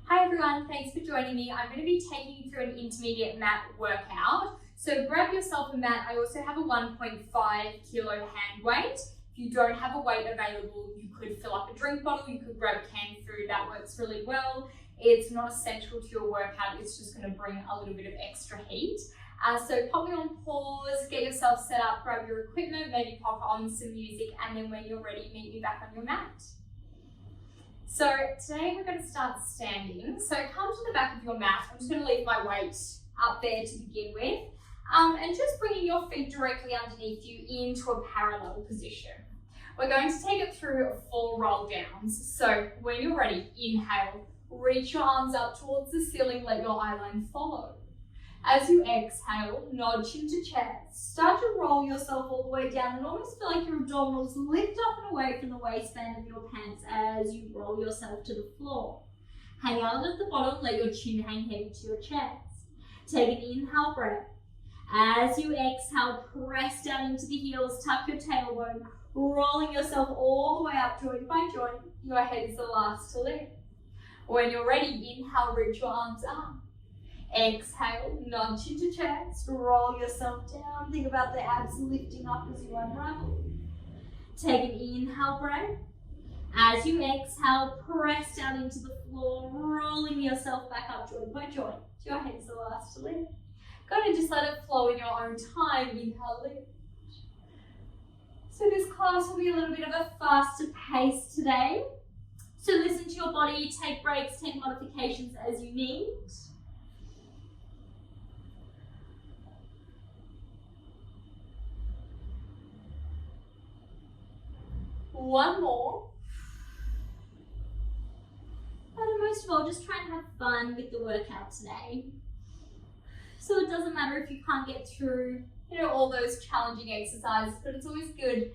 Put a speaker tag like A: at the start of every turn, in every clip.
A: Hi everyone, thanks for joining me. I'm going to be taking you through an intermediate mat workout. So grab yourself a mat. I also have a 1.5 kilo hand weight. If you don't have a weight available, you could fill up a drink bottle, you could grab canned food, that works really well. It's not essential to your workout, it's just going to bring a little bit of extra heat. So pop me on pause, get yourself set up, grab your equipment, maybe pop on some music, and then when you're ready, meet me back on your mat. So today we're going to start standing. So come to the back of your mat. I'm just going to leave my weight up there to begin with. And just bringing your feet directly underneath you into a parallel position. We're going to take it through 4 roll downs. So when you're ready, inhale, reach your arms up towards the ceiling, let your eye line follow. As you exhale, nod chin to chest. Start to roll yourself all the way down and almost feel like your abdominals lift up and away from the waistband of your pants as you roll yourself to the floor. Hang out at the bottom, let your chin hang heavy to your chest. Take an inhale breath. As you exhale, press down into the heels, tuck your tailbone, rolling yourself all the way up joint by joint. Your head is the last to lift. When you're ready, inhale, reach your arms up. Exhale, nod chin to chest, roll yourself down. Think about the abs lifting up as you unravel. Take an inhale breath. As you exhale, press down into the floor, rolling yourself back up joint by joint. Your head is the last to lift. Go ahead and just let it flow in your own time. Inhale, lift. So this class will be a little bit of a faster pace today. So listen to your body, take breaks, take modifications as you need. One more. And most of all, just try and have fun with the workout today. So it doesn't matter if you can't get through, all those challenging exercises, but it's always good,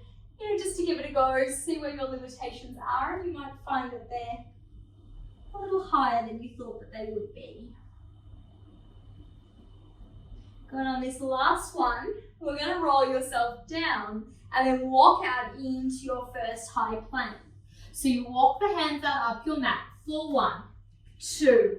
A: just to give it a go, see where your limitations are, and you might find that they're a little higher than you thought that they would be. Going on this last one, we're going to roll yourself down and then walk out into your first high plank. So you walk the hands out up your mat for 1, 2,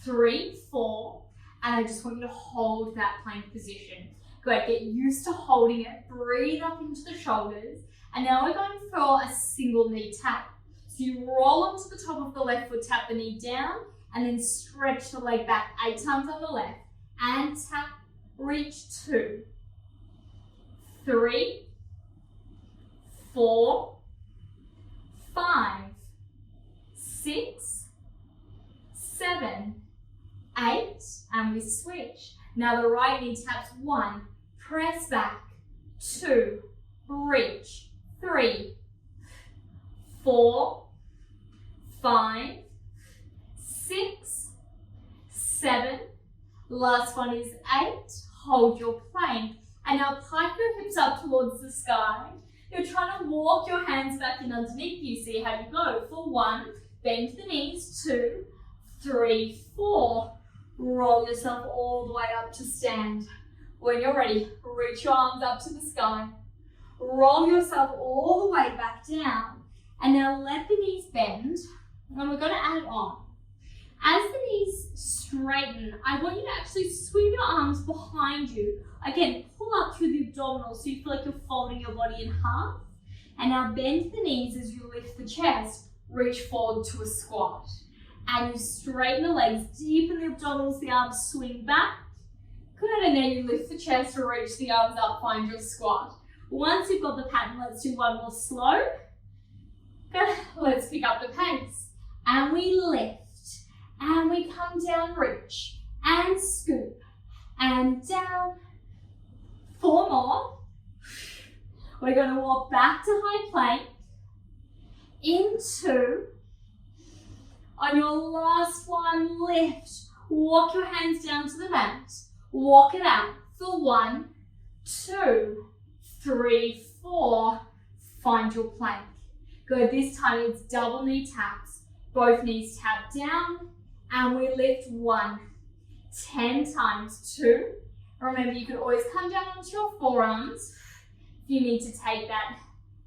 A: 3, 4, and I just want you to hold that plank position. Go ahead, get used to holding it, breathe up into the shoulders, and now we're going for a single knee tap. So you roll onto the top of the left foot, tap the knee down, and then stretch the leg back 8 times on the left, and tap, reach 2, 3, 4, 5, 6, 7, 8, and we switch. Now the right knee taps 1, press back, 2, reach, 3, 4, 5, 6, 7, last one is 8, hold your plank, and now pike your hips up towards the sky. You're trying to walk your hands back in underneath you. See how you go. For 1, bend the knees, 2, 3, 4, roll yourself all the way up to stand. When you're ready, reach your arms up to the sky, roll yourself all the way back down, and now let the knees bend, and we're going to add it on. As the knees straighten, I want you to actually swing your arms behind you. Again, pull up through the abdominals so you feel like you're folding your body in half. And now bend the knees as you lift the chest, reach forward to a squat. And you straighten the legs, deepen the abdominals, the arms swing back. Good, and then you lift the chest, reach the arms up, find your squat. Once you've got the pattern, let's do one more slow. Good, let's pick up the pace. And we lift. And we come down, reach, and scoop, and down. 4 more. We're going to walk back to high plank, into. On your last one, lift. Walk your hands down to the mat. Walk it out for 1, 2, 3, 4. Find your plank. Good, this time it's double knee taps. Both knees tap down. And we lift 1, 10 times, 2. Remember, you can always come down onto your forearms. If you need to take that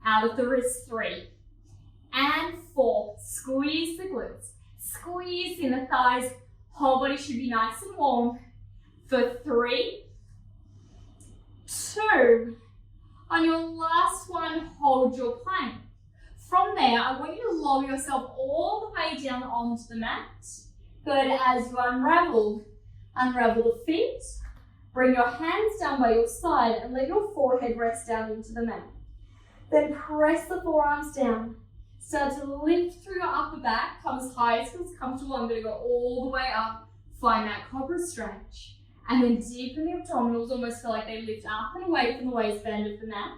A: out of the wrist, 3. And 4, squeeze the glutes. Squeeze in the thighs. Whole body should be nice and warm. For 3, 2. On your last one, hold your plank. From there, I want you to lower yourself all the way down onto the mat. Good, as you unravel the feet. Bring your hands down by your side and let your forehead rest down into the mat. Then press the forearms down. Start to lift through your upper back. Come as high as feels comfortable. I'm going to go all the way up. Find that cobra stretch. And then deepen the abdominals. Almost feel like they lift up and away from the waistband of the mat.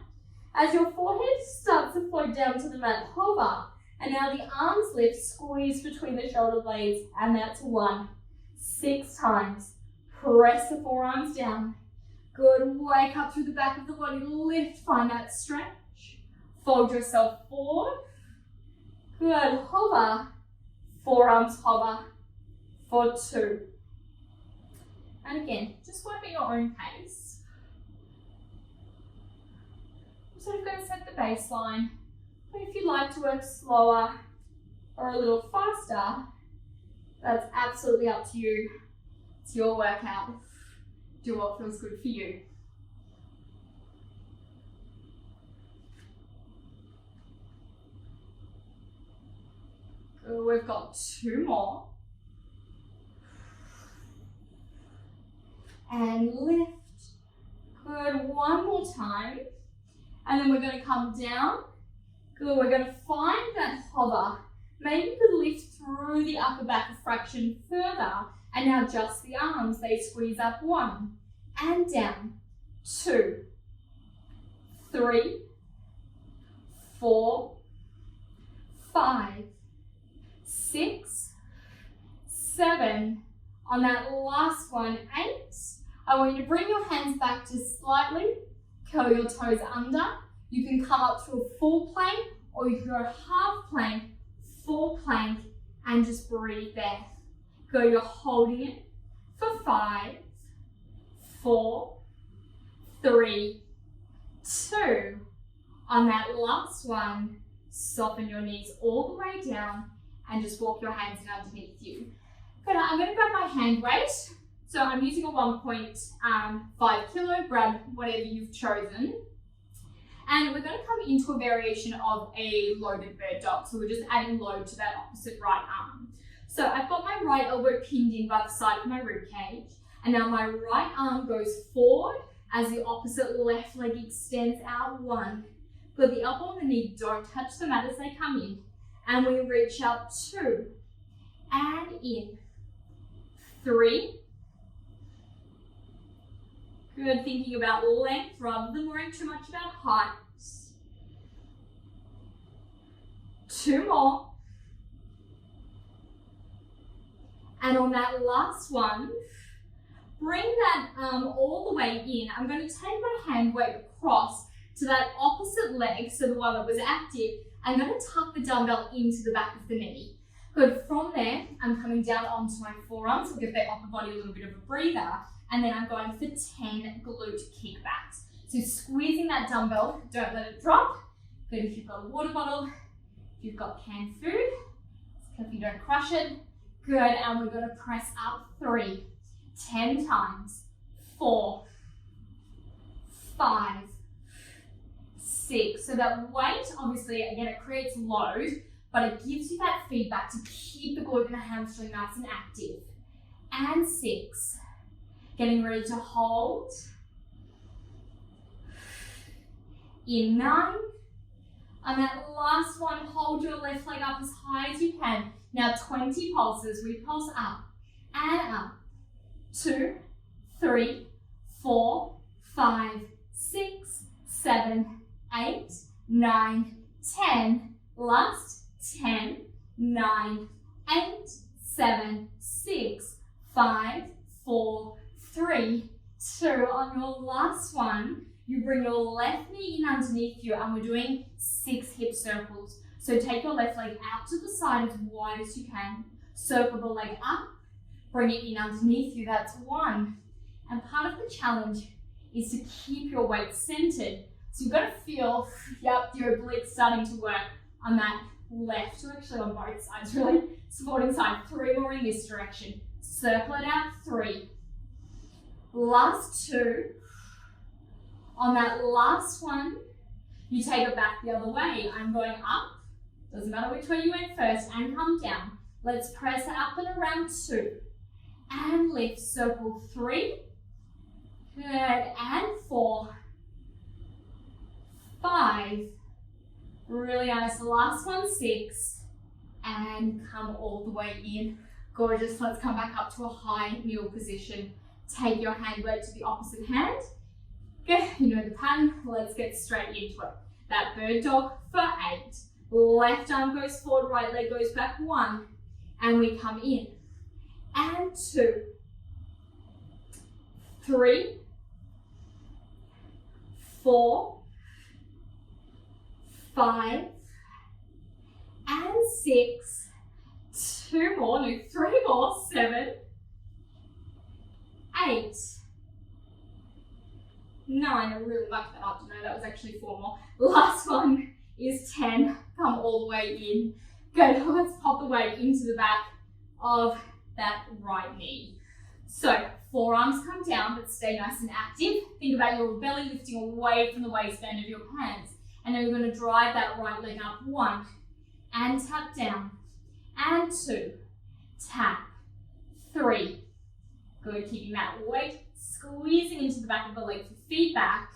A: As your forehead starts to float down to the mat, hover. And now the arms lift, squeeze between the shoulder blades. And that's 1. 6 times. Press the forearms down. Good. Wake up through the back of the body. Lift. Find that stretch. Fold yourself forward. Good. Hover. Forearms hover. For 2. And again, just work at your own pace. I'm sort of going to set the baseline. But if you'd like to work slower or a little faster, that's absolutely up to you. It's your workout. Do what feels good for you. Good, we've got 2 more. And lift. Good, 1 more time. And then we're going to come down. Good, we're going to find that hover. Maybe you could lift through the upper back a fraction further. And now just the arms, they squeeze up 1 and down. 2, 3, 4, 5, 6, 7. On that last one, 8. I want you to bring your hands back to slightly curl your toes under. You can come up to a full plank or you can go half plank, full plank, and just breathe there. Go, you're holding it for 5, 4, 3, 2. On that last one, soften your knees all the way down and just walk your hands in underneath you. Good, I'm going to grab my hand weight. So I'm using a 1.5 kilo, grab whatever you've chosen. And we're going to come into a variation of a loaded bird dog. So we're just adding load to that opposite right arm. So I've got my right elbow pinned in by the side of my rib cage. And now my right arm goes forward as the opposite left leg extends out 1. But the elbow and the knee don't touch the mat as they come in. And we reach out 2. And in. 3. Good, thinking about length rather than worrying too much about height. 2 more. And on that last one, bring that arm all the way in. I'm going to take my hand weight across to that opposite leg, so the one that was active. I'm going to tuck the dumbbell into the back of the knee. Good, from there, I'm coming down onto my forearms. We'll give that upper body a little bit of a breather. And then I'm going for 10 glute kickbacks. So squeezing that dumbbell, don't let it drop. Good, if you've got a water bottle, if you've got canned food, so if you don't crush it. Good, and we're going to press up 3, 10 times, 4, 5, 6. So that weight, obviously, again, it creates load, but it gives you that feedback to keep the glute and the hamstring nice and active. And 6. Getting ready to hold. In 9. On that last one, hold your left leg up as high as you can. Now 20 pulses. We pulse up and up. 2, 3, 4, 5, 6, 7, 8, 9, 10. Last 10, 9, 8, 7, 6, 5, 4, 3, 2. On your last one, you bring your left knee in underneath you and we're doing 6 hip circles. So take your left leg out to the side as wide as you can. Circle the leg up, bring it in underneath you, that's 1. And part of the challenge is to keep your weight centered. So you've got to feel, yep, your obliques starting to work on that left, or actually on both sides, really, supporting side. 3 more in this direction. Circle it out, 3. Last 2. On that last one, you take it back the other way. I'm going up, doesn't matter which way you went first, and come down. Let's press up and around 2. And lift, circle 3. Good, and 4. 5. Really nice. Last one, 6. And come all the way in. Gorgeous. Let's come back up to a high kneel position. Take your hand weight to the opposite hand. Good. You know the pattern. Let's get straight into it. That bird dog for 8. Left arm goes forward, right leg goes back. 1. And we come in. And 2. 3. 4. 5. And 6. 2 more, no, 3 more, 7. 8. 9, I really mucked that up, no, that was actually 4 more. Last one is 10, come all the way in. Good, let's pop the weight into the back of that right knee. So, forearms come down, but stay nice and active. Think about your belly lifting away from the waistband of your hands. And then we're going to drive that right leg up. 1, and tap down. And 2, tap. 3. Good, keeping that weight squeezing into the back of the leg for feedback.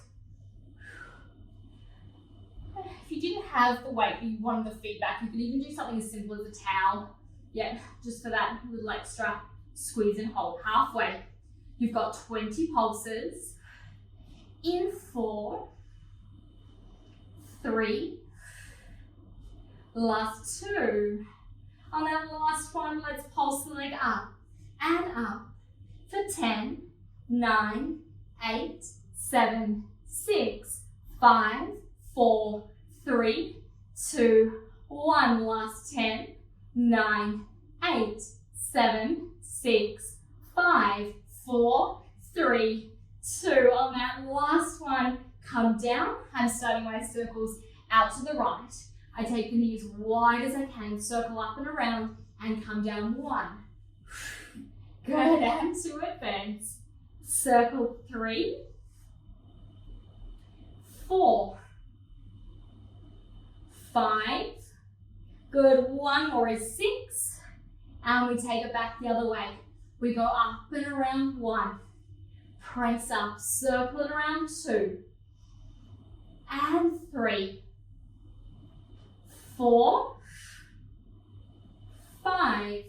A: If you didn't have the weight but you wanted the feedback, you could even do something as simple as a towel. Yeah, just for that little extra squeeze and hold. Halfway. You've got 20 pulses. In 4, 3, last 2. On that last one, let's pulse the leg up and up for 10, 9, 8, 7, 6, 5, 4, 3, 2, 1. Last 10, 9, 8, 7, 6, 5, 4, 3, 2. On that last one, come down. I'm starting my circles out to the right. I take the knee as wide as I can, circle up and around, and come down. 1. Good, and 2 advance. Circle 3, 4, 5. Good, 1 more is 6. And we take it back the other way. We go up and around. 1. Press up, circle it around. 2. And 3. 4, 5,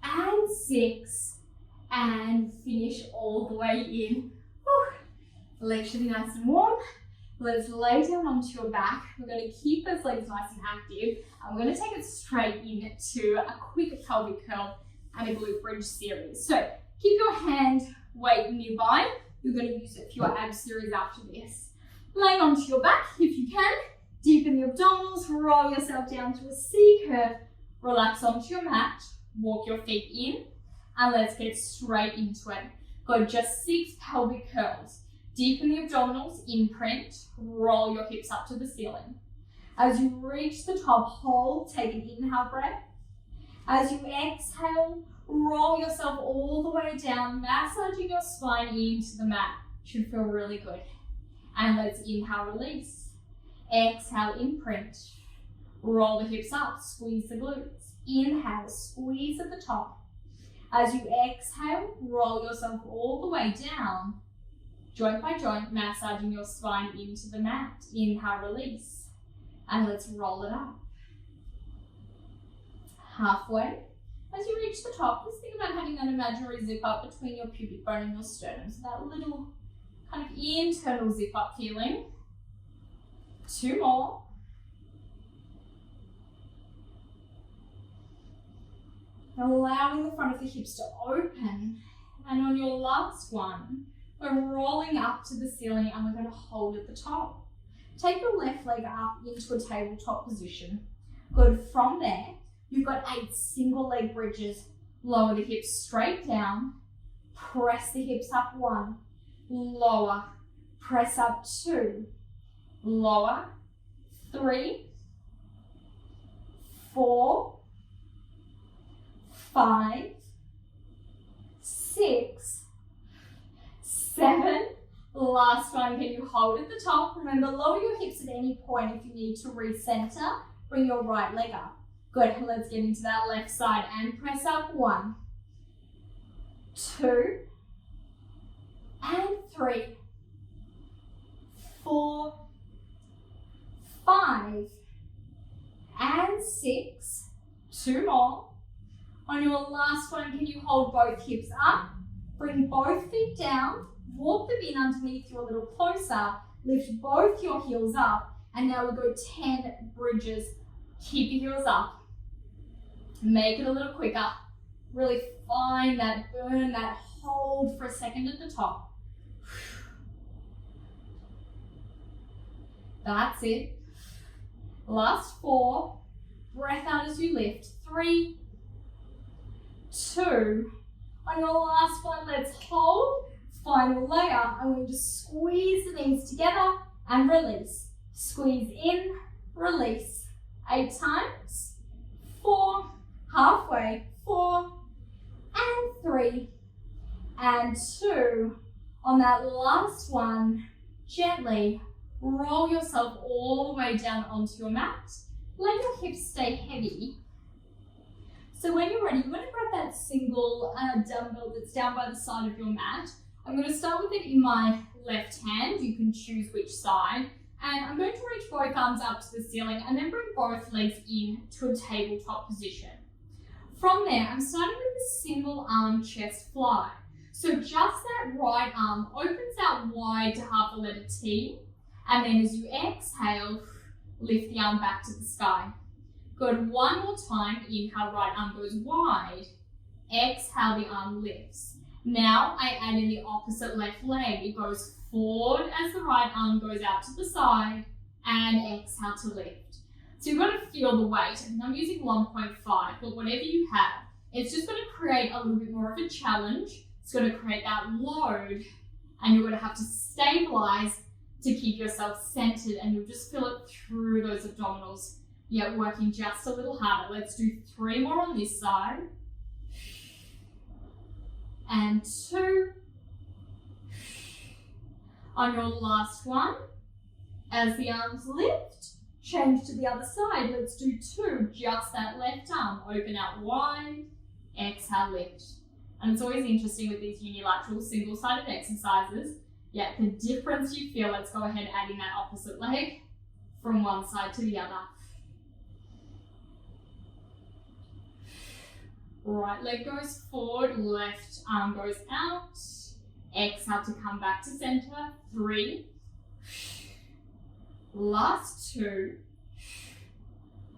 A: and 6, and finish all the way in. Legs should be nice and warm. Let's lay down onto your back. We're going to keep those legs nice and active, and we're going to take it straight into a quick pelvic curl and a glute bridge series. So keep your hand weight nearby. You're going to use it for your ab series after this. Laying onto your back if you can. Deepen the abdominals, roll yourself down to a C curve, relax onto your mat, walk your feet in, and let's get straight into it. Got just 6 pelvic curls. Deepen the abdominals, imprint, roll your hips up to the ceiling. As you reach the top, hold, take an inhale breath. As you exhale, roll yourself all the way down, massaging your spine into the mat. Should feel really good. And let's inhale, release. Exhale, imprint. Roll the hips up, squeeze the glutes. Inhale, squeeze at the top. As you exhale, roll yourself all the way down. Joint by joint, massaging your spine into the mat. Inhale, release. And let's roll it up. Halfway. As you reach the top, just think about having that imaginary zip up between your pubic bone and your sternum. So that little kind of internal zip up feeling. 2 more. Allowing the front of the hips to open. And on your last one, we're rolling up to the ceiling and we're going to hold at the top. Take your left leg up into a tabletop position. Good. From there, you've got 8 single leg bridges. Lower the hips straight down. Press the hips up. 1. Lower. Press up. 2. Lower. 3. 4, 5, 6, 7. Last one, can you hold at the top? Remember, lower your hips at any point if you need to recenter. Bring your right leg up. Good, let's get into that left side and press up. 1, 2, and 3, 4, 5, and 6. 2 more. On your last one, can you hold both hips up? Bring both feet down, walk them in underneath you a little closer, lift both your heels up, and now we go 10 bridges. Keep your heels up. Make it a little quicker. Really find that burn, that hold for a second at the top. That's it. Last 4. Breath out as you lift. 3, 2. On your last one, let's hold. Final layer. I'm going to just squeeze the knees together and release. Squeeze in, release. 8 times. 4, halfway. 4, and 3, and 2. On that last one, gently roll yourself all the way down onto your mat. Let your hips stay heavy. So when you're ready, you want to grab that single dumbbell that's down by the side of your mat. I'm going to start with it in my left hand. You can choose which side. And I'm going to reach both arms up to the ceiling and then bring both legs in to a tabletop position. From there, I'm starting with a single arm chest fly. So just that right arm opens out wide to half a letter T. And then as you exhale, lift the arm back to the sky. Good, one more time. Inhale, right arm goes wide. Exhale, the arm lifts. Now I add in the opposite left leg. It goes forward as the right arm goes out to the side and exhale to lift. So you've got to feel the weight. And I'm using 1.5, but whatever you have, it's just going to create a little bit more of a challenge. It's going to create that load and you're going to have to stabilize to keep yourself centered and you'll just feel it through those abdominals. Yeah, working just a little harder. Let's do 3 more on this side. And 2. On your last one, as the arms lift, change to the other side. Let's do 2, just that left arm. Open out wide, exhale, lift. And it's always interesting with these unilateral single-sided exercises. Yeah, the difference you feel. Let's go ahead adding that opposite leg from one side to the other. Right leg goes forward, left arm goes out. Exhale to come back to center. 3. Last 2.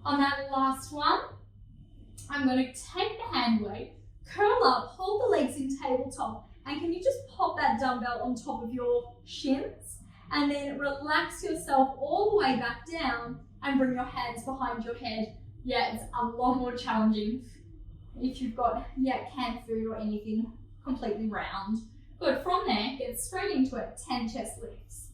A: On that last one, I'm going to take the hand weight, curl up, hold the legs in tabletop, and can you just pop that dumbbell on top of your shins and then relax yourself all the way back down and bring your hands behind your head. Yeah, it's a lot more challenging if you've got canned food or anything completely round. Good, from there, get straight into it, 10 chest lifts.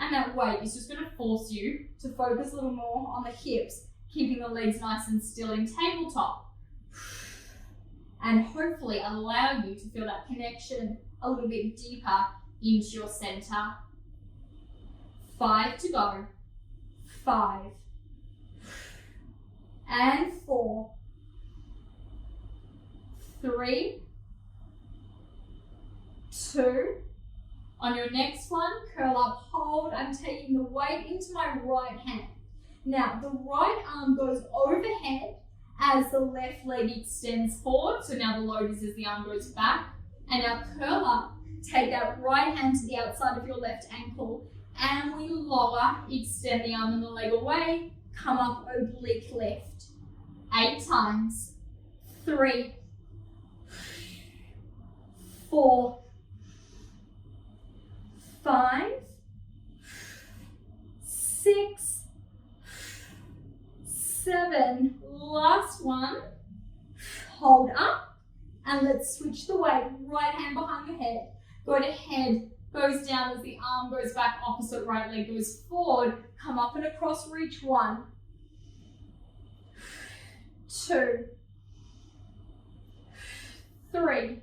A: And that weight is just going to force you to focus a little more on the hips, keeping the legs nice and still in tabletop. And hopefully allow you to feel that connection a little bit deeper into your center. 5 to go. 5. And 4. 3. 2. On your next one, curl up, hold. I'm taking the weight into my right hand. Now, the right arm goes overhead as the left leg extends forward. So now the load is as the arm goes back. And now curl up. Take that right hand to the outside of your left ankle. And we lower, extend the arm and the leg away. Come up, oblique lift. 8 times. 3. 4. 5. 6. 7. Last one. Hold up. And let's switch the weight. Right hand behind the head. Go to head. Goes down as the arm goes back. Opposite right leg goes forward. Come up and across. Reach 1. 2, 3,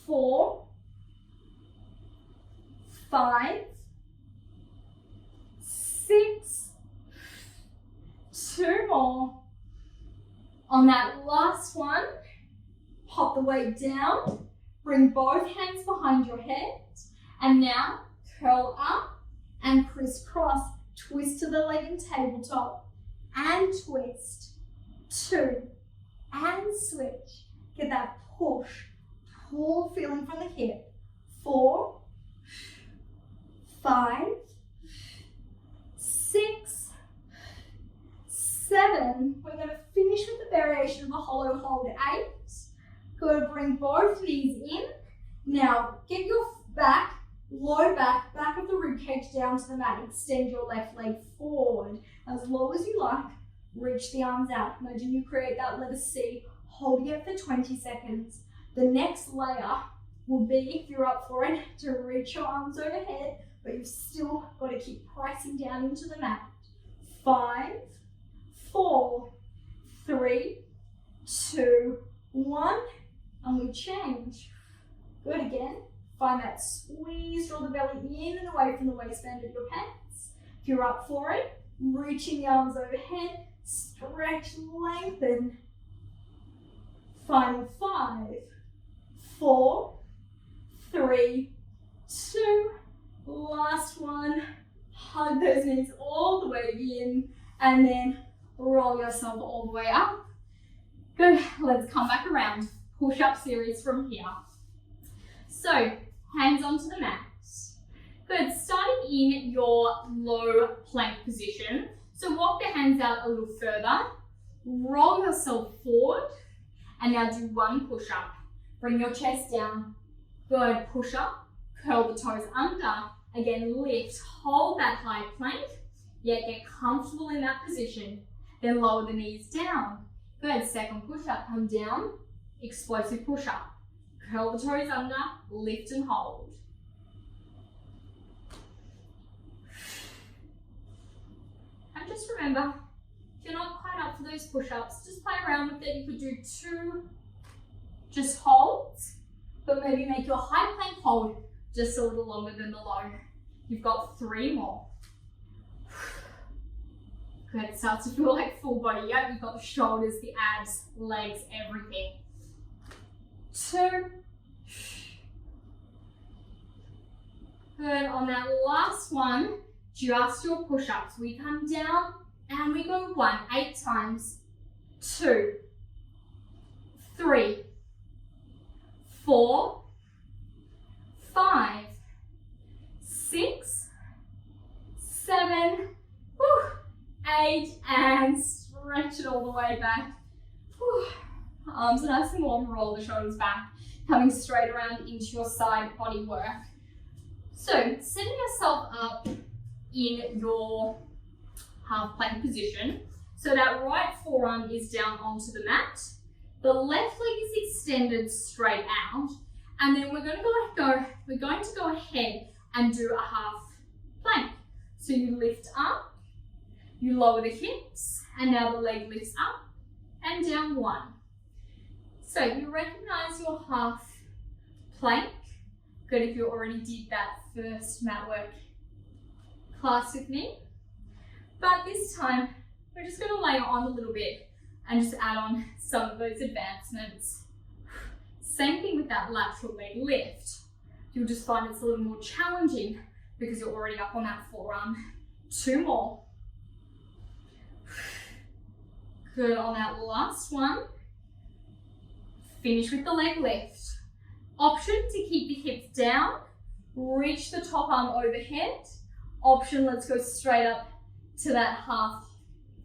A: 4, 5, 6, 2 more. On that last one, pop the weight down, bring both hands behind your head, and now curl up and crisscross. Twist to the leg and tabletop, and twist. 2, and switch. Get that push, pull feeling from the hip. 4, 5, 6, 7. We're going to finish with the variation of a hollow hold. 8. Good, bring both knees in. Now, get your back, low back of the rib cage down to the mat. Extend your left leg forward as low as you like. Reach the arms out. Imagine you create that letter C, holding it for 20 seconds. The next layer will be, if you're up for it, to reach your arms overhead, but you've still got to keep pressing down into the mat. 5, 4, 3, 2, 1, and we change. Good again. Find that squeeze, draw the belly in and away from the waistband of your pants. If you're up for it, reaching the arms overhead, stretch, lengthen. Final 5, 4, 3, 2, last one. Hug those knees all the way in and then roll yourself all the way up. Good, let's come back around. Push-up series from here. So, hands onto the mat. Good, starting in your low plank position. So walk the hands out a little further, roll yourself forward, and now do one push-up. Bring your chest down. Good, push-up, curl the toes under. Again, lift, hold that high plank, yet get comfortable in that position. Then lower the knees down. Good, second push-up, come down, explosive push-up. Curl the toes under, lift and hold. And just remember, if you're not quite up for those push-ups, just play around with it. You could do 2 just holds, but maybe make your high plank hold just a little longer than the low. You've got 3 more. Good, it starts to feel like full body. Yep, you've got the shoulders, the abs, legs, everything. 2. Good, on that last one, just your push-ups. We come down and we go 1, 8 times. 2, 3, 4, 5, 6, 7, 8, and stretch it all the way back. Arms are nice and warm, roll the shoulders back, coming straight around into your side body work. So, setting yourself up in your half plank position. So that right forearm is down onto the mat. The left leg is extended straight out. And then we're going to go ahead and do a half plank. So you lift up, you lower the hips, and now the leg lifts up and down 1. So you recognize your half plank. Good if you already did that first mat work class with me. But this time, we're just going to layer on a little bit and just add on some of those advancements. Same thing with that lateral leg lift. You'll just find it's a little more challenging because you're already up on that forearm. 2 more. Good, on that last one. Finish with the leg lift. Option to keep the hips down, reach the top arm overhead. Option, let's go straight up to that half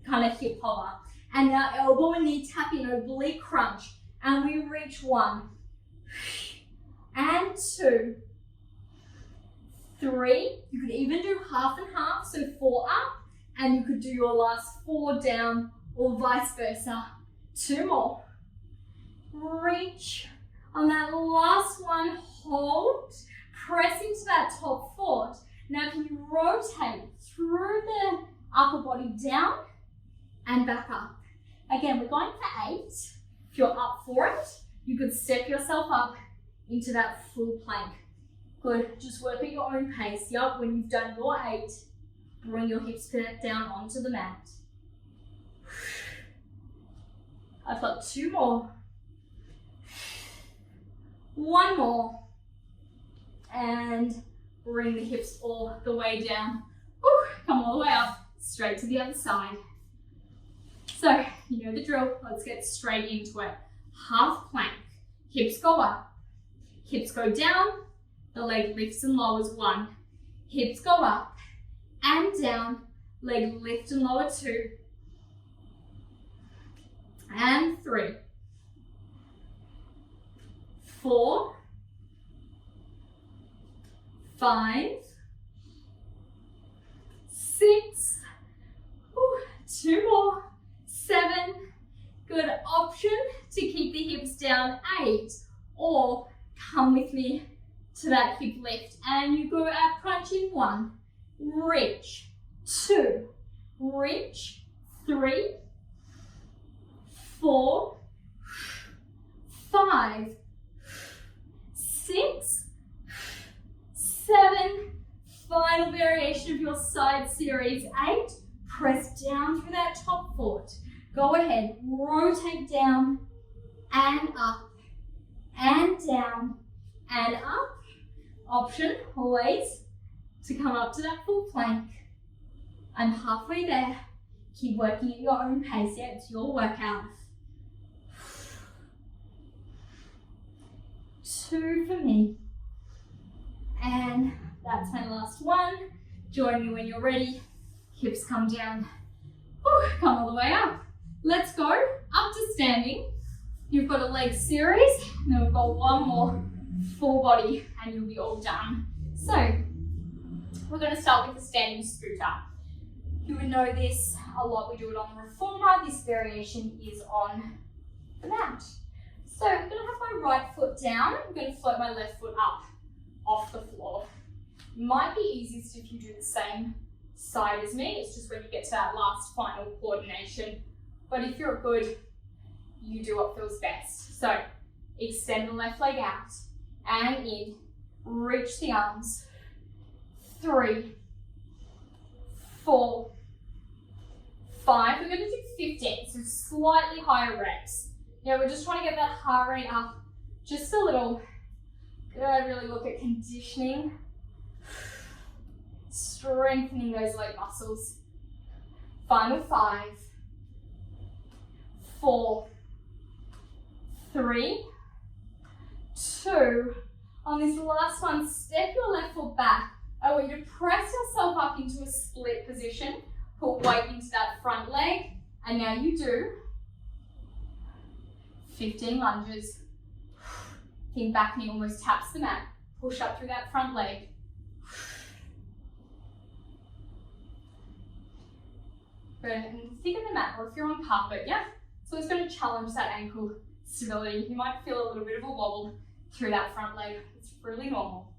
A: kind of hip hover. And now elbow and knee tap in, oblique crunch. And we reach 1. And 2. 3. You could even do half and half, so 4 up. And you could do your last 4 down or vice versa. 2 more. Reach. On that last one, hold. Press into that top foot. Now can you rotate through the upper body down and back up. Again, we're going for 8. If you're up for it, you could step yourself up into that full plank. Good, just work at your own pace. Yup, when you've done your 8, bring your hips back down onto the mat. I've got 2 more. 1 more. And bring the hips all the way down. Woo, come all the way up, straight to the other side. So, you know the drill. Let's get straight into it. Half plank. Hips go up. Hips go down. The leg lifts and lowers 1. Hips go up and down. Leg lift and lower 2. And 3. 4. 5. 6. Ooh, 2 more. 7. Good option to keep the hips down. 8. Or come with me to that hip lift and you go out crunching. 1. Reach. 2. Reach. 3. 4. 5. 6. 7. Final variation of your side series. 8. Press down through that top foot. Go ahead, rotate down and up and down and up. Option always to come up to that full plank. I'm halfway there. Keep working at your own pace. Yeah, it's your workout. 2 for me. And that's my last one. Join me when you're ready. Hips come down. Whew, come all the way up. Let's go up to standing. You've got a leg series. And then we've got 1 more full body and you'll be all done. So we're going to start with the standing scooter. You would know this a lot. We do it on the reformer. This variation is on the mat. So I'm going to have my right foot down. I'm going to float my left foot up off the floor. Might be easiest if you do the same side as me. It's just when you get to that last final coordination. But if you're good, you do what feels best. So extend the left leg out and in. Reach the arms. 3, 4, 5. We're going to do 15, so slightly higher reps. Now we're just trying to get that heart rate up just a little. Good, really look at conditioning. Strengthening those leg muscles. Final 5, 4, 3, 2. On this last one, step your left foot back. I want you to press yourself up into a split position. Put weight into that front leg. And now you do 15 lunges. Think back knee almost taps the mat. Push up through that front leg. Good, and think of the mat, or if you're on carpet, yeah? So it's going to challenge that ankle stability. You might feel a little bit of a wobble through that front leg. It's really normal.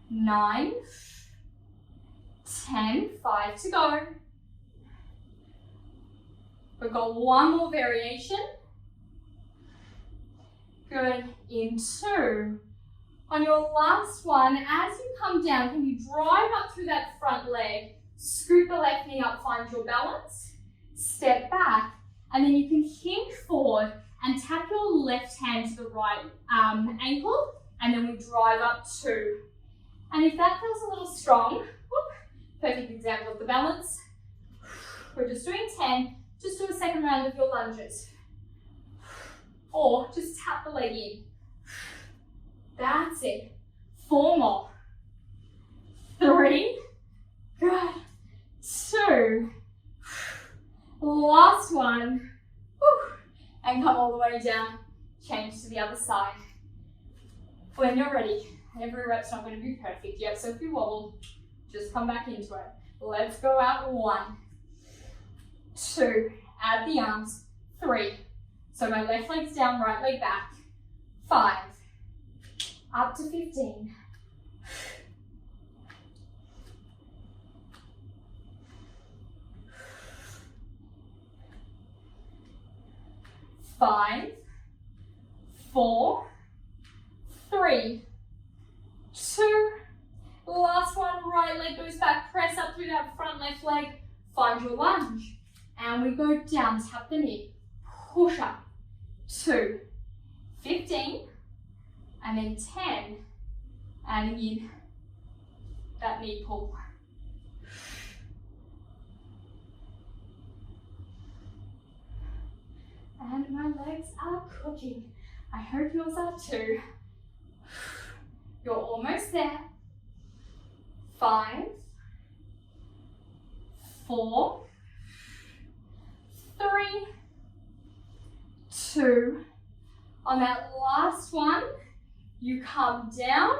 A: 9, 10, 5 to go. We've got 1 more variation. Good, in 2. On your last one, as you come down, can you drive up through that front leg, scoot the left knee up, find your balance, step back, and then you can hinge forward and tap your left hand to the right ankle, and then we drive up 2. And if that feels a little strong, whoop, perfect example of the balance. We're just doing 10, just do a second round of your lunges. Or just tap the leg in. That's it. 4 more. 3, good. 2, last one. Whew. And come all the way down. Change to the other side. When you're ready, every rep's not going to be perfect yet, so if you wobble, just come back into it. Let's go out. 1, 2, add the arms. 3, so my left leg's down, right leg back. 5, up to 15. 5, 4, 3, 2. Last one, right leg goes back, press up through that front left leg, find your lunge. And we go down, tap the knee, push up, 2, 15, and then 10, adding in that knee pull. And my legs are cooking. I hope yours are too. You're almost there. 5, 4, 3, 2. On that last one, you come down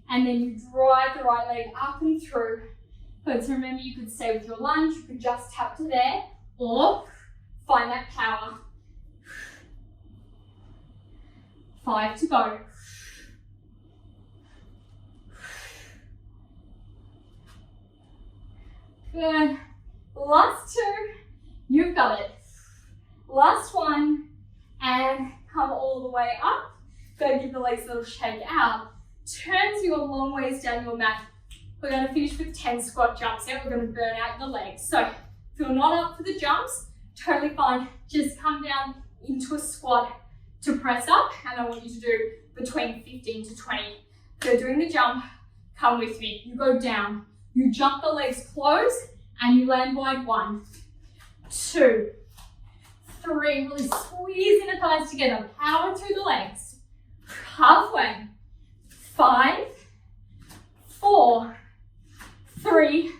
A: and then you drive the right leg up and through. But remember, you could stay with your lunge, you could just tap to there, or find that power. 5 to go. Good. Last 2. You've got it. Last one. And come all the way up. Go give the legs a little shake out. Turn to your long ways down your mat. We're going to finish with 10 squat jumps here. We're going to burn out the legs. So if you're not up for the jumps, totally fine. Just come down into a squat to press up, and I want you to do between 15 to 20. So doing the jump, come with me. You go down, you jump the legs close, and you land wide. 1, 2, 3. Really squeezing the thighs together. Power through the legs. Halfway. 5, 4, 3,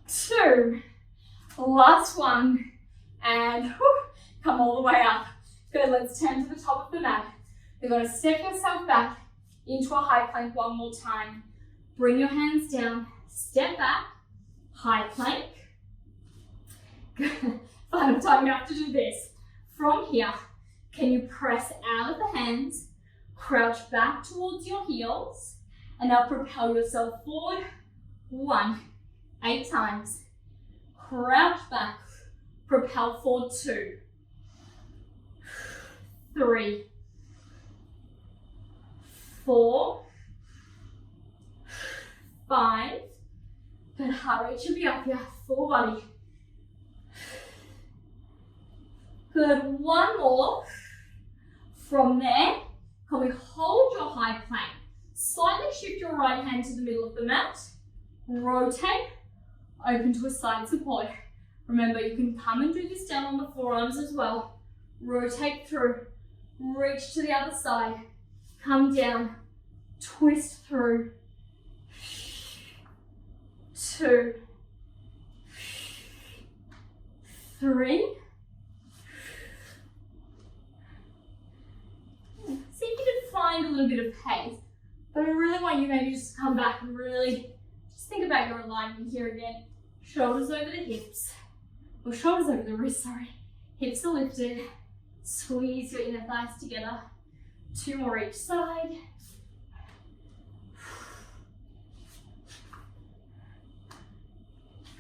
A: 2. Last one. And come all the way up. Good, let's turn to the top of the mat. You're going to step yourself back into a high plank one more time. Bring your hands down, step back, high plank. Good. Final time you have to do this. From here, can you press out of the hands, crouch back towards your heels, and now propel yourself forward. 1, 8 times. Crouch back, propel forward. 2, 3, 4, 5. Good, heart rate should be up here, full body. Good, one more. From there, can we hold your high plank? Slightly shift your right hand to the middle of the mat. Rotate, open to a side support. Remember, you can come and do this down on the forearms as well. Rotate through. Reach to the other side, come down, twist through. 2, 3. See if you can find a little bit of pace, but I really want you maybe just to come back and really just think about your alignment here again. Shoulders over the hips, or shoulders over the wrists, sorry. Hips are lifted. Squeeze your inner thighs together. 2 more each side.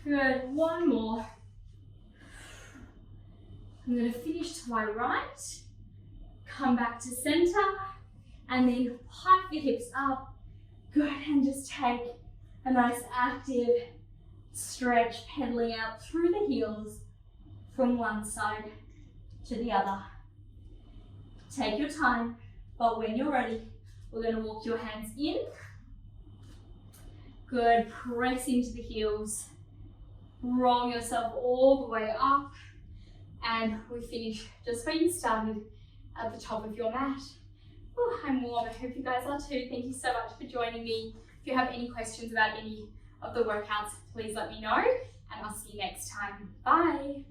A: Good, 1 more. I'm going to finish to my right. Come back to center. And then hike the hips up. Good, and just take a nice active stretch, pedaling out through the heels from one side to the other. Take your time, but when you're ready, we're going to walk your hands in. Good, press into the heels. Roll yourself all the way up. And we finish just where you started, at the top of your mat. Oh, I'm warm. I hope you guys are too. Thank you so much for joining me. If you have any questions about any of the workouts, please let me know. And I'll see you next time. Bye.